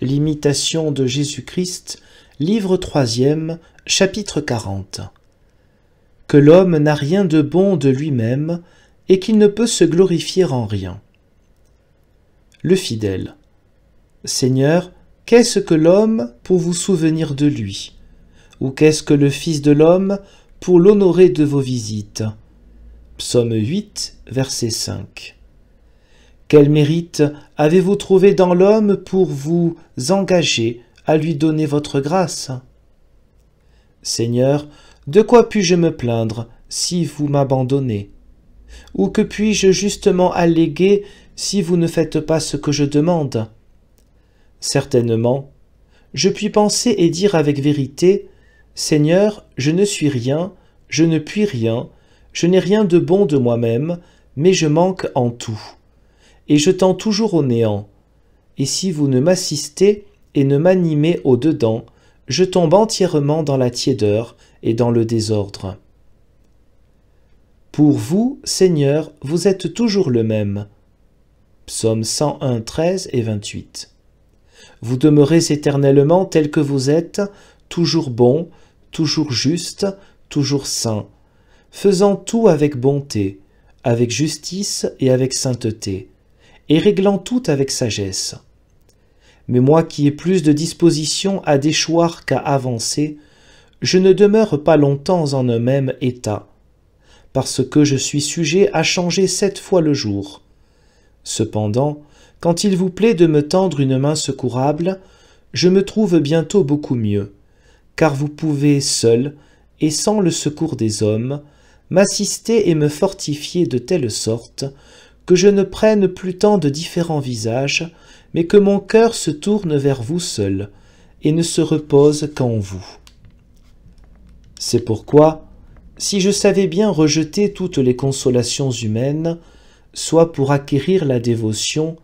L'imitation de Jésus-Christ, livre 3e, chapitre 40. Que l'homme n'a rien de bon de lui-même et qu'il ne peut se glorifier en rien. Le fidèle. Seigneur, qu'est-ce que l'homme pour vous souvenir de lui? Ou qu'est-ce que le Fils de l'homme pour l'honorer de vos visites? Psaume 8, verset 5. Quel mérite avez-vous trouvé dans l'homme pour vous engager à lui donner votre grâce? Seigneur, de quoi puis-je me plaindre si vous m'abandonnez? Ou que puis-je justement alléguer si vous ne faites pas ce que je demande? Certainement, je puis penser et dire avec vérité, Seigneur, je ne suis rien, je ne puis rien, je n'ai rien de bon de moi-même, mais je manque en tout. Et je tends toujours au néant. Et si vous ne m'assistez et ne m'animez au-dedans, je tombe entièrement dans la tiédeur et dans le désordre. Pour vous, Seigneur, vous êtes toujours le même. Psaume 101, 13 et 28. Vous demeurez éternellement tel que vous êtes, toujours bon, toujours juste, toujours saint, faisant tout avec bonté, avec justice et avec sainteté, et réglant tout avec sagesse. Mais moi qui ai plus de disposition à déchoir qu'à avancer, je ne demeure pas longtemps en un même état, parce que je suis sujet à changer 7 fois le jour. Cependant, quand il vous plaît de me tendre une main secourable, je me trouve bientôt beaucoup mieux, car vous pouvez seul, et sans le secours des hommes, m'assister et me fortifier de telle sorte que je ne prenne plus tant de différents visages, mais que mon cœur se tourne vers vous seul, et ne se repose qu'en vous. C'est pourquoi, si je savais bien rejeter toutes les consolations humaines, soit pour acquérir la dévotion,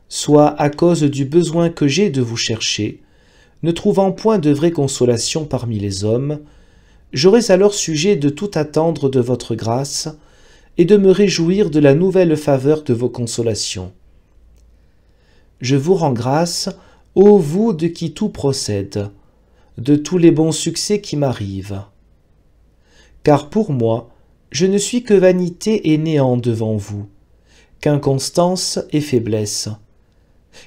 soit à cause du besoin que j'ai de vous chercher, ne trouvant point de vraie consolation parmi les hommes, j'aurais alors sujet de tout attendre de votre grâce, et de me réjouir de la nouvelle faveur de vos consolations. Je vous rends grâce, ô vous de qui tout procède, de tous les bons succès qui m'arrivent. Car pour moi, je ne suis que vanité et néant devant vous, qu'inconstance et faiblesse.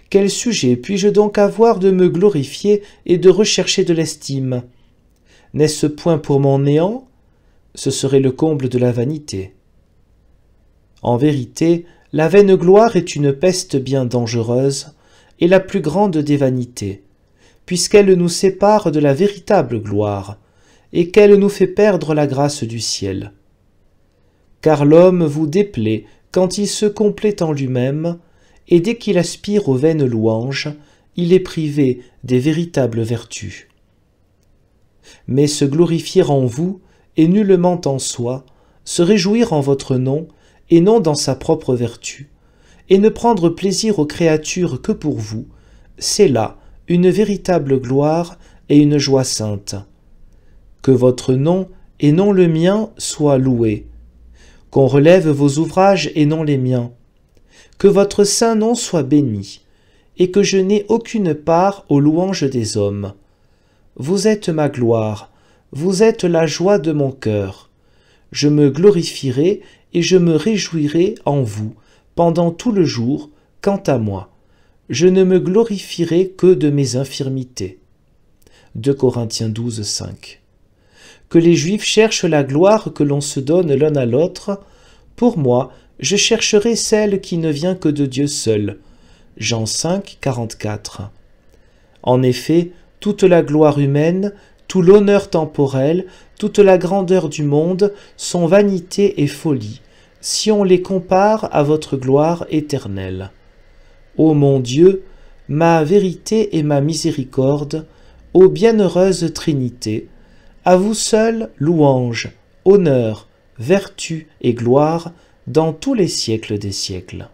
Quel sujet puis-je donc avoir de me glorifier et de rechercher de l'estime? N'est-ce point pour mon néant? Ce serait le comble de la vanité. En vérité, la vaine gloire est une peste bien dangereuse et la plus grande des vanités, puisqu'elle nous sépare de la véritable gloire et qu'elle nous fait perdre la grâce du ciel. Car l'homme vous déplaît quand il se complaît en lui-même, et dès qu'il aspire aux vaines louanges, il est privé des véritables vertus. Mais se glorifier en vous, et nullement en soi, se réjouir en votre nom, et non dans sa propre vertu, et ne prendre plaisir aux créatures que pour vous, c'est là une véritable gloire et une joie sainte. Que votre nom, et non le mien, soit loué, qu'on relève vos ouvrages et non les miens, que votre saint nom soit béni, et que je n'ai aucune part aux louanges des hommes. Vous êtes ma gloire, vous êtes la joie de mon cœur. Je me glorifierai et je me réjouirai en vous pendant tout le jour. Quant à moi, je ne me glorifierai que de mes infirmités. 2 Corinthiens 12, 5. Que les Juifs cherchent la gloire que l'on se donne l'un à l'autre, pour moi, je chercherai celle qui ne vient que de Dieu seul. Jean 5, 44. En effet, toute la gloire humaine, tout l'honneur temporel, toute la grandeur du monde sont vanité et folie, si on les compare à votre gloire éternelle. Ô mon Dieu, ma vérité et ma miséricorde, ô bienheureuse Trinité, à vous seul louange, honneur, vertu et gloire dans tous les siècles des siècles.